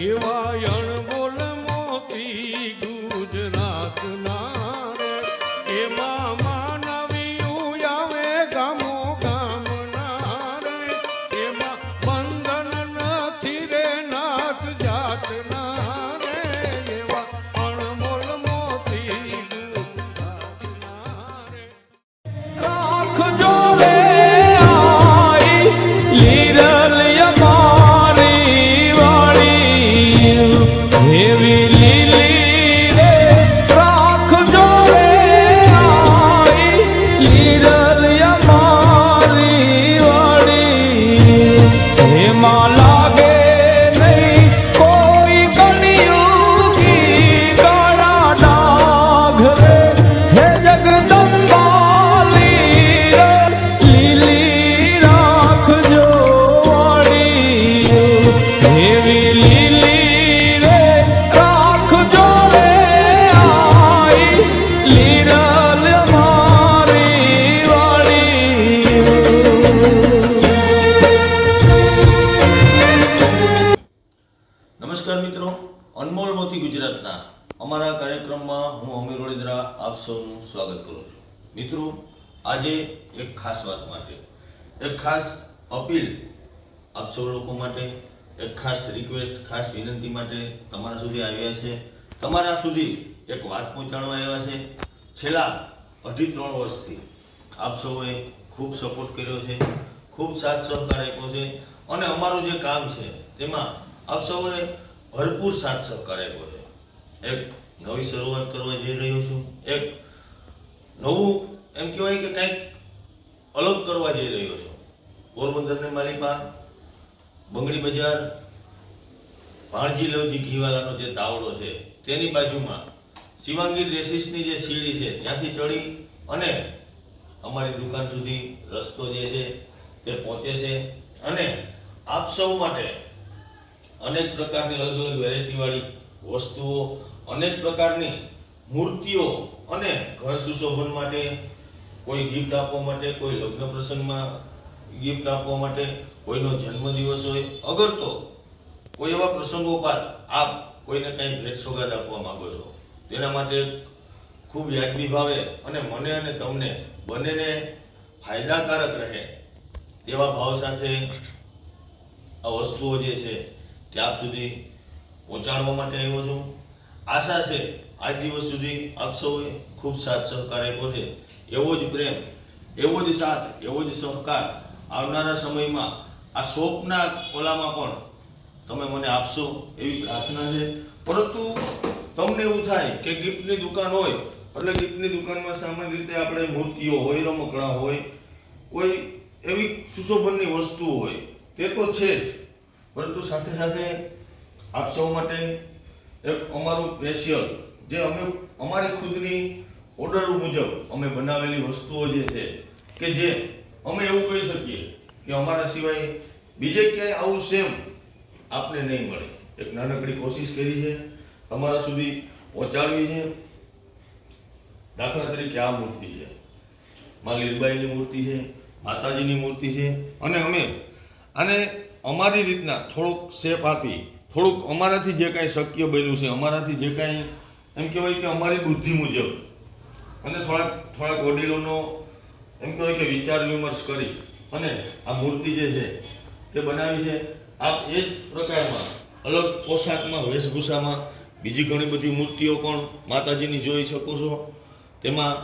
એવા અણમોલ મોતી ગુજરાતના રે એમાં માનવીયું આવે ગામો ગામના રે એમાં બંધન નથી રે નાથ જાતના રે એવા અણમોલ મોતી ગુજરાતના રે રાખજો રે આઈ લીરલ અમારી વાળી એવી લીલી રે રાખજો રે આઈ લીરલ અમારી વાળી એમાં લાગે નહીં કોઈ કલિયુગી કાળા ડાઘ રે હે જગદંબા લીલી રાખજો વાળી એવી લીલી રે રાખજો રે આઈ લીરલ મારી વાળી। નમસ્કાર મિત્રો, અનમોલ મોતી ગુજરાતના અમારા કાર્યક્રમમાં હું અમીર વડોદરા આપ સૌનું સ્વાગત કરું છું। મિત્રો, આજે એક ખાસ વાત માટે, એક ખાસ અપીલ આપ સૌ લોકો માટે, એક ખાસ રિક્વેસ્ટ, ખાસ વિનંતી માટે તમારા સુધી આવ્યા છે। તમારા સુધી એક વાત પહોંચાડવા આવ્યા છે। છેલ્લા 2.5-3 વર્ષથી આપ સૌએ ખૂબ સપોર્ટ કર્યો છે, ખૂબ સાથ સહકાર આપ્યો છે અને અમારું જે કામ છે તેમાં આપ સૌએ ભરપૂર સાથ સહકાર આપ્યો છે। એક નવી શરૂઆત કરવા જઈ રહ્યો છું, એક નવું એમ કહેવાય કે કંઈક અલગ કરવા જઈ રહ્યો છું। પોરબંદરની માલિપા બંગડી બજાર ભાણજી લવજી ઘીવાલાનો જે તાવડો છે તેની બાજુમાં શિવાંગી ડ્રેસીસની જે સીડી છે ત્યાંથી ચડી અને અમારી દુકાન સુધી રસ્તો જે છે તે પહોંચે છે અને આપ સૌ માટે અનેક પ્રકારની અલગ અલગ વેરાયટીવાળી વસ્તુઓ, અનેક પ્રકારની મૂર્તિઓ અને ઘર સુશોભન માટે, કોઈ ગિફ્ટ આપવા માટે, કોઈ લગ્ન પ્રસંગમાં ગિફ્ટ આપવા માટે, કોઈનો જન્મદિવસ હોય, અગર તો કોઈ એવા પ્રસંગોપાત આપ કોઈને કંઈ ભેટ સોગાદ આપવા માંગો છો તેના માટે ખૂબ વ્યાજબી ભાવે અને મને અને તમને બંનેને ફાયદાકારક રહે તેવા ભાવ સાથે આ વસ્તુઓ જે છે તે આપ સુધી પહોંચાડવા માટે આવ્યો છું। આશા છે આજ દિવસ સુધી આપ સૌએ ખૂબ સાથ સહકાર આપ્યો છે, એવો જ પ્રેમ, એવો જ સાથ, એવો જ સહકાર આવનારા સમયમાં આ શોપના ઓલામાં પણ તમે મને આપશો એવી પ્રાર્થના છે। પરંતુ તમને એવું થાય કે ગિફ્ટની દુકાન હોય એટલે ગિફ્ટની દુકાનમાં સામાન્ય રીતે આપણે મૂર્તિઓ હોય, રમકડા હોય, કોઈ એવી સુશોભનની વસ્તુઓ હોય તે તો છે જ, પરંતુ સાથે સાથે આપ સૌ માટે એક અમારું સ્પેશિયલ જે અમે અમારી ખુદની ઓર્ડર મુજબ અમે બનાવેલી વસ્તુઓ જે છે કે જે અમે એવું કહી શકીએ કે અમારા સિવાય બીજે ક્યાંય આવું સેમ આપને નહીં મળે। એક નાનકડી કોશિશ કરી છે તમારા સુધી પહોંચાડવી છે। દાખલા તરીકે આ મૂર્તિ છે, માં લીરબાઈની મૂર્તિ છે, માતાજીની મૂર્તિ છે અને અમે આને અમારી રીતના થોડુંક શેપ આપી, થોડુંક અમારાથી જે કાંઈ શક્ય બન્યું છે, અમારાથી જે કાંઈ એમ કહેવાય કે અમારી બુદ્ધિ મુજબ અને થોડાક વડીલોનો એમ કહેવાય કે વિચાર વિમર્શ કરી અને આ મૂર્તિ જે છે તે બનાવી છે। આપ એ જ પ્રકારમાં અલગ પોશાકમાં, વેશભૂષામાં બીજી ઘણી બધી મૂર્તિઓ પણ માતાજીની જોઈ શકો છો। તેમાં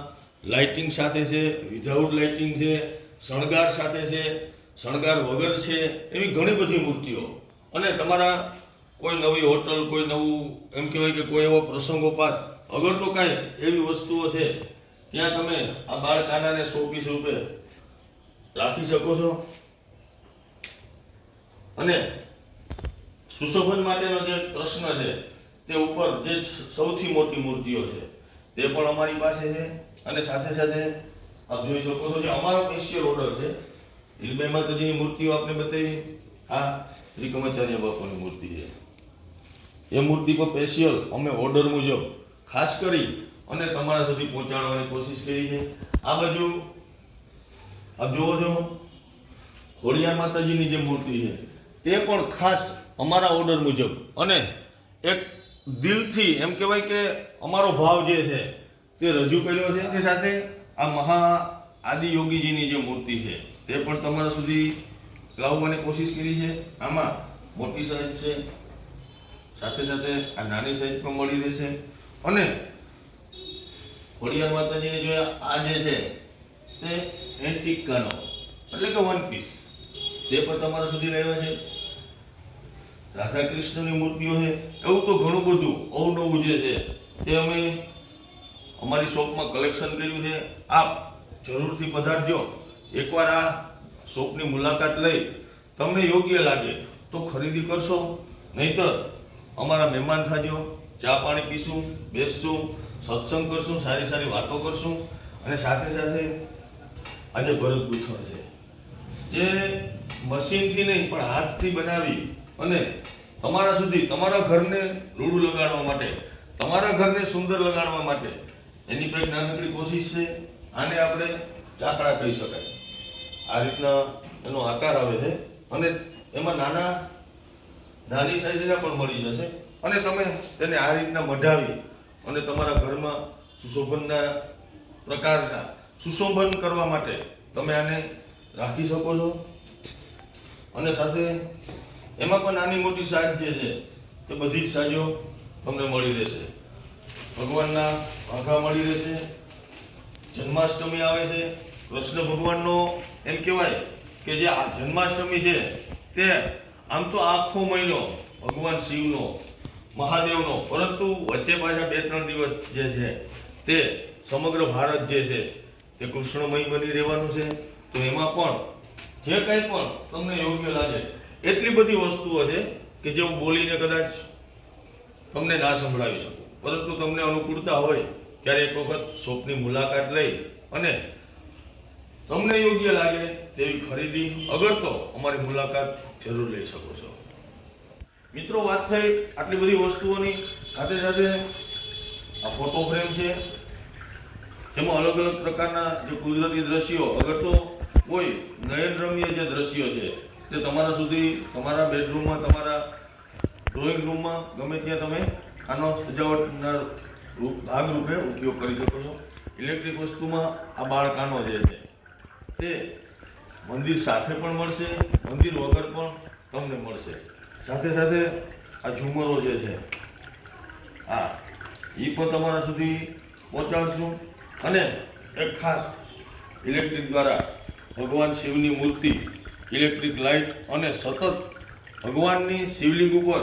લાઇટિંગ સાથે છે, વિધાઉટ લાઇટિંગ છે, શણગાર સાથે છે, શણગાર વગર છે, એવી ઘણી બધી મૂર્તિઓ અને તમારા કોઈ નવી હોટલ, કોઈ નવું એમ કહેવાય કે કોઈ એવો પ્રસંગોપાત અગર તો કાંઈ એવી વસ્તુઓ છે ત્યાં તમે આ બાળકાનાને શોપીસ રૂપે રાખી શકો છો। અને સુશોભન માટેનો જે પ્રશ્ન છે તે ઉપર જે સૌથી મોટી મૂર્તિઓ છે તે પણ અમારી પાસે છે અને સાથે સાથે આપ જોઈ શકો છો જે અમારો સ્પેશિયલ ઓર્ડર છે। લીરબાઈ માતાજીની મૂર્તિઓ આપણે બતાવી, આ ત્રિકમાચાર્ય બાપુની મૂર્તિ છે, એ મૂર્તિ પર સ્પેશિયલ અમે ઓર્ડર મુજબ ખાસ કરી અને તમારા સુધી પહોંચાડવાની કોશિશ કરી છે। આ બાજુ આપ જોવો છો ખોડિયાર માતાજીની જે મૂર્તિ છે તે પણ ખાસ અમારા ઓર્ડર મુજબ અને એક દિલથી એમ કહેવાય કે અમારો ભાવ જે છે તે રજૂ કર્યો છે. તે સાથે આ મહા આદિયોગીજીની જે મૂર્તિ છે તે પણ તમારા સુધી લાવવાની કોશિશ કરી છે. આમાં મોટી સાઈઝ છે, સાથે સાથે આ નાની સાઈઝ પણ મળી રહેશે. અને ખોડિયાર માતાજીને જો આ જે છે તે એન્ટિક કાનો એટલે કે વન પીસ તે પણ તમારા સુધી લાવ્યા છે. રાધા કૃષ્ણની મૂર્તિઓ છે. એવું તો ઘણું બધું અવનવું જે છે તે અમે અમારી શોપમાં કલેક્શન કર્યું છે. આપ જરૂરથી પધારજો. એકવાર આ શોપની મુલાકાત લઈ તમને યોગ્ય લાગે તો ખરીદી કરશો, નહીંતર અમારા મહેમાન થાજો, ચા પાણી પીશું, બેસશું, સત્સંગ કરશું, સારી સારી વાતો કરશું. અને સાથે સાથે આજે ભરત ગૂંથણ છે જે મશીનથી નહીં પણ હાથથી બનાવી અને તમારા સુધી તમારા ઘરને રૂડું લગાડવા માટે, તમારા ઘરને સુંદર લગાડવા માટે એની પણ એક નાનકડી કોશિશ છે. આને આપણે ચાકડા કહી શકાય. આ રીતના એનો આકાર આવે છે અને એમાં નાની સાઈઝના પણ મળી જશે. અને તમે તેને આ રીતના મઢાવી અને તમારા ઘરમાં સુશોભનના પ્રકારના સુશોભન કરવા માટે તમે આને રાખી શકો છો. અને સાથે એમાં પણ નાની મોટી સાઈઝ જે છે તે બધી જ સાઈઝો તમને મળી રહેશે. ભગવાનના આંખા મળી રહેશે. જન્માષ્ટમી આવે છે, કૃષ્ણ ભગવાનનો એમ કહેવાય કે જે આ જન્માષ્ટમી છે તે આમ તો આખો મહિનો ભગવાન શિવનો, મહાદેવનો, પરંતુ વચ્ચે પાછા 2-3 દિવસ જે છે તે સમગ્ર ભારત જે છે તે કૃષ્ણમય બની રહેવાનું છે. તો એમાં પણ જે કંઈ પણ તમને યોગ્ય લાગે એટલી બધી વસ્તુઓ છે કે જે હું બોલીને કદાચ તમને ના સંભળાવી શકું, પરંતુ તમને અનુકૂળતા હોય ત્યારે એક વખત શોપની મુલાકાત લઈ અને તમને યોગ્ય લાગે તેવી ખરીદી અગર તો અમારી મુલાકાત જરૂર લઈ શકો છો. મિત્રો, વાત થઈ આટલી બધી વસ્તુઓની, સાથે સાથે આ ફોટો ફ્રેમ છે જેમાં અલગ અલગ પ્રકારના જે કુદરતી દ્રશ્યો, અગર તો કોઈ નયનરમ્ય જે દ્રશ્યો છે તે તમારા સુધી તમારા બેડરૂમમાં, તમારા ડ્રોઈંગ રૂમમાં ગમે ત્યાં તમે આનો સજાવટના ભાગરૂપે ઉપયોગ કરી શકો છો. ઇલેક્ટ્રિક વસ્તુમાં આ બાળકાનો જે છે તે મંદિર સાથે પણ મળશે, મંદિર વગર પણ તમને મળશે. સાથે સાથે આ ઝુમરો જે છે એ પણ તમારા સુધી પહોંચાડશું. અને એક ખાસ ઇલેક્ટ્રિક દ્વારા ભગવાન શિવની મૂર્તિ, ઇલેક્ટ્રિક લાઇટ અને સતત ભગવાનની શિવલિંગ ઉપર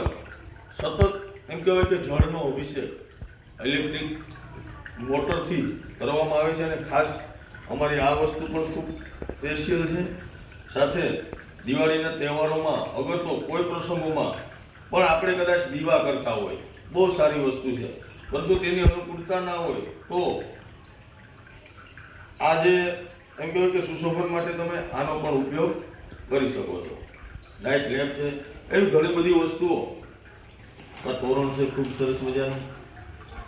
સતત એમ કહેવાય કે જળનો અભિષેક ઇલેક્ટ્રિક મોટરથી કરવામાં આવે છે. અને ખાસ અમારી આ વસ્તુ પણ ખૂબ સ્પેશિયલ છે. સાથે દિવાળીના તહેવારોમાં અગર તો કોઈ પ્રસંગોમાં પણ આપણે કદાચ દીવા કરતા હોય, બહુ સારી વસ્તુ છે, પરંતુ તેની અનુકૂળતા ના હોય તો આ જે એમ કહેવાય કે સુશોભન માટે તમે આનો પણ ઉપયોગ કરી શકો છો. નાઇટ લેમ્પ છે, એવી ઘણી બધી વસ્તુઓ. આ તોરણ છે ખૂબ સરસ મજાનું,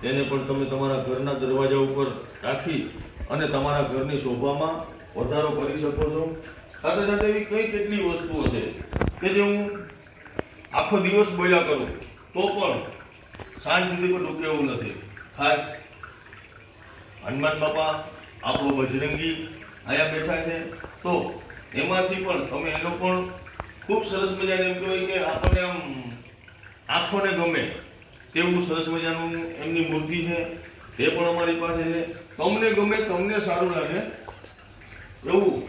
તેને પણ તમે તમારા ઘરના દરવાજા ઉપર રાખી અને તમારા ઘરની શોભામાં વધારો કરી શકો છો. સાથે સાથે એવી કેટલી વસ્તુઓ છે કે જે હું આખો દિવસ બોલ્યા કરું તો પણ સાંજ સુધી પણ ડૂકે એવું નથી. ખાસ હનુમાન બાપા આપણો બજરંગી અહીંયા બેઠા છે, તો એમાંથી પણ તમે એનો પણ ખૂબ સરસ મજાનું એમ કહેવાય કે આપણને આમ આંખોને ગમે તેવું સરસ મજાનું એમની મૂર્તિ છે, તે પણ અમારી પાસે છે. તમને ગમે, તમને સારું લાગે એવું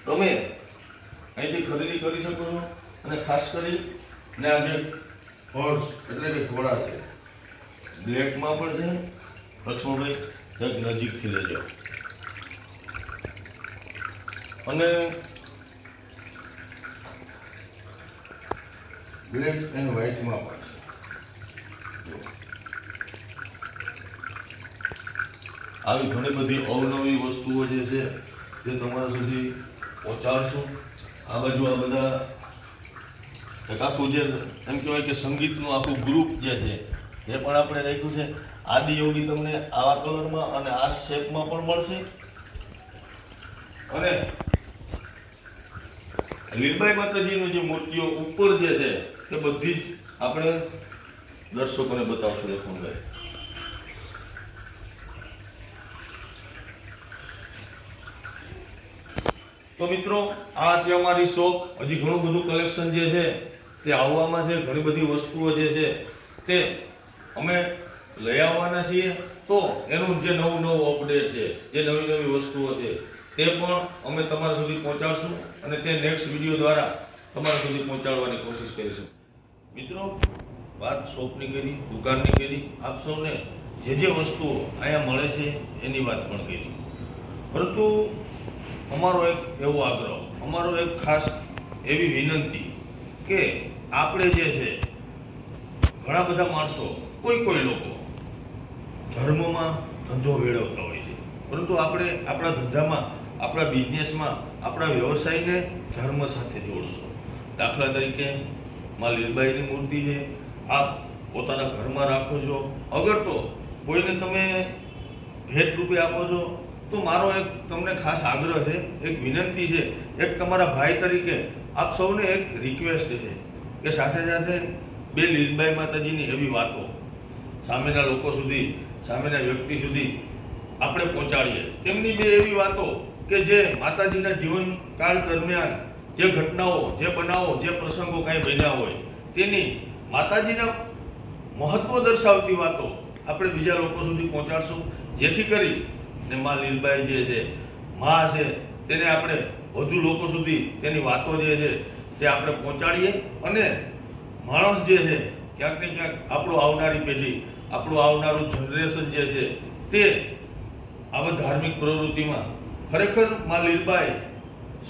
તમે અહીંથી ખરીદી કરી શકો છો. અને ખાસ કરીને આ જે પર્સ એટલે કે થોડા છે, બ્લેકમાં પણ છે. લક્ષ્મણભાઈ જગ નજીકથી લેજો. અને બ્લેક એન્ડ વ્હાઇટમાં પણ છે. આવી ઘણી બધી અવનવી વસ્તુઓ જે છે તે તમારા સુધી પહોંચાડશું. આ બાજુ આ બધા એક આખું જે એમ કહેવાય કે સંગીતનું આખું ગ્રુપ જે છે એ પણ આપણે રાખ્યું છે. આદિયોગી તમને આવા કલરમાં અને આ શેપમાં પણ મળશે. અને લીલબાઈ માતાજીની જે મૂર્તિઓ ઉપર જે છે તે બધી જ આપણે દર્શકોને બતાવશું લખનભાઈ. તો મિત્રો આ હતી અમારી શોપ. હજી ઘણું બધું કલેક્શન જે છે તે આવવામાં છે. ઘણી બધી વસ્તુઓ જે છે તે અમે લઈ આવવાના છીએ. તો એનું જે નવું અપડેટ છે, જે નવી વસ્તુઓ છે તે પણ અમે તમારા સુધી પહોંચાડશું અને તે નેક્સ્ટ વિડીયો દ્વારા તમારા સુધી પહોંચાડવાની કોશિશ કરીશું. મિત્રો વાત શોપની કરી, દુકાનની કરી, આપ સૌને જે વસ્તુઓ અહીંયા મળે છે એની વાત પણ કરી. પરંતુ અમારો એક એવો આગ્રહ, અમારો એક ખાસ એવી વિનંતી કે આપણે જે છે ઘણા બધા માણસો, કોઈ લોકો ધર્મમાં ધંધો વેડવતા હોય છે, પરંતુ આપણે આપણા ધંધામાં, આપણા બિઝનેસમાં, આપણા વ્યવસાયને ધર્મ સાથે જોડશો. દાખલા તરીકે માં લીલબાઈની મૂર્તિ છે, આપ પોતાના ઘરમાં રાખો છો. અગર તો કોઈને તમે ભેટ રૂપે આપો છો તો મારો એક તમને ખાસ આગ્રહ છે, એક વિનંતી છે, એક તમારા ભાઈ તરીકે આપ સૌને એક રિક્વેસ્ટ છે કે સાથે બે લીલબાઈ માતાજીની એવી વાતો સામેના લોકો સુધી, સામેના વ્યક્તિ સુધી આપણે પહોંચાડીએ. તેમની બે એવી વાતો કે જે માતાજીના જીવનકાળ દરમિયાન જે ઘટનાઓ, જે બનાવો, જે પ્રસંગો કાંઈ બન્યા હોય તેની માતાજીના મહત્વ દર્શાવતી વાતો આપણે બીજા લોકો સુધી પહોંચાડશું, જેથી કરી ને માં લીલબાઈ જે છે, માં છે, તેને આપણે વધુ લોકો સુધી તેની વાતો જે છે તે આપણે પહોંચાડીએ. અને માણસ જે છે ક્યાંક ને ક્યાંક આપણું આવનારી પેઢી, આપણું આવનારું જનરેશન જે છે તે આવા ધાર્મિક પ્રવૃત્તિમાં ખરેખર માં લીલબાઈ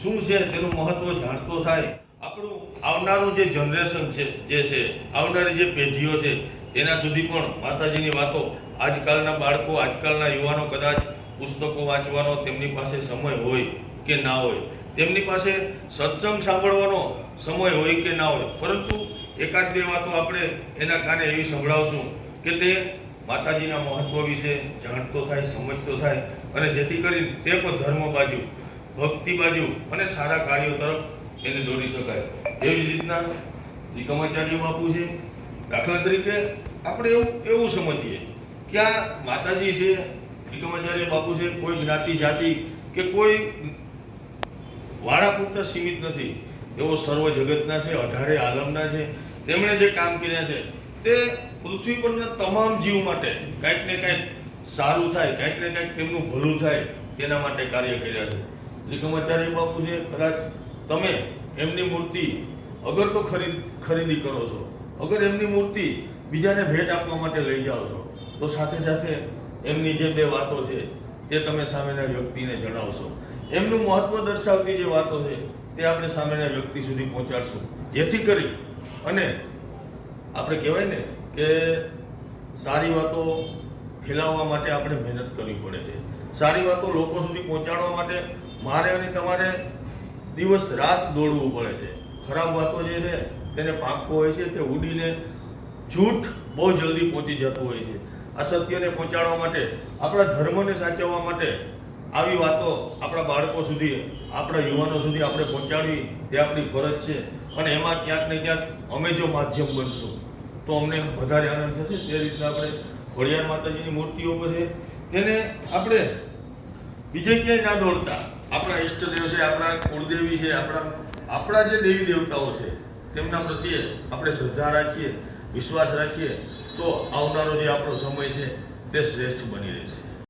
શું છે તેનું મહત્વ જાણતો થાય. આપણું આવનારું જે જનરેશન છે, જે છે આવનારી જે પેઢીઓ છે તેના સુધી પણ માતાજીની વાતો, આજકાલના બાળકો, આજકાલના યુવાનો કદાચ પુસ્તકો વાંચવાનો તેમની પાસે સમય હોય કે ના હોય, તેમની પાસે સત્સંગ સાંભળવાનો સમય હોય કે ના હોય, પરંતુ એકાદ બે વાતો આપણે એના કાને એવી સંભળાવશું કે તે માતાજીના મહત્વ વિશે જાણતો થાય, સમજતો થાય અને જેથી કરી તે પણ ધર્મ બાજુ, ભક્તિ બાજુ અને સારા કાર્યો તરફ એને દોરી શકાય. એવી જ રીતના નિકમાચાર્ય બાપુ છે. દાખલા તરીકે આપણે એવું સમજીએ કે આ માતાજી છે, નિકમાચાર્ય બાપુ છે, કોઈ જ્ઞાતિ જાતિ કે કોઈ વાળા પૂરતા સીમિત નથી. એવો સર્વ જગતના છે, 18 આલમના છે. તેમણે જે કામ કર્યા છે તે પૃથ્વી પરના તમામ જીવ માટે કાંઈક ને કાંઈક સારું થાય, કાંઈક ને કાંઈક તેમનું ભલું થાય તેના માટે કાર્ય કર્યા છે. નિકમાચાર્ય બાપુ છે. કદાચ તમે એમની મૂર્તિ અગર તો ખરીદી કરો છો, અગર એમની મૂર્તિ બીજાને ભેટ આપવા માટે લઈ જાઓ છો, તો સાથે એમની જે બે વાતો છે તે તમે સામેના વ્યક્તિને જણાવશો. એમનું મહત્વ દર્શાવતી જે વાતો છે તે આપણે સામેના વ્યક્તિ સુધી પહોંચાડશું, જેથી કરી અને આપણે કહેવાય ને કે સારી વાતો ફેલાવવા માટે આપણે મહેનત કરવી પડે છે. સારી વાતો લોકો સુધી પહોંચાડવા માટે મારે અને તમારે દિવસ રાત દોડવું પડે છે. ખરાબ વાતો જે છે તેને પાંખો હોય છે, તે ઉડીને જૂઠ બહુ જલ્દી પહોંચી જતું હોય છે. આ સત્યને પહોંચાડવા માટે, આપણા ધર્મને સાચવવા માટે આવી વાતો આપણા બાળકો સુધી, આપણા યુવાનો સુધી આપણે પહોંચાડવી તે આપણી ફરજ છે. અને એમાં ક્યાંક ને ક્યાંક અમે જો માધ્યમ બનશું તો અમને વધારે આનંદ થશે. તે રીતના આપણે ખોડિયાર માતાજીની મૂર્તિઓ છે તેને આપણે બીજે ક્યાંય ના દોડતા, આપણા ઈષ્ટદેવ છે, આપણા કુળદેવી છે, આપણા જે દેવી દેવતાઓ છે તેમના પ્રત્યે આપણે શ્રદ્ધા રાખીએ, વિશ્વાસ રાખીએ તો આવનારો જે આપણો સમય છે તે શ્રેષ્ઠ બની રહેશે.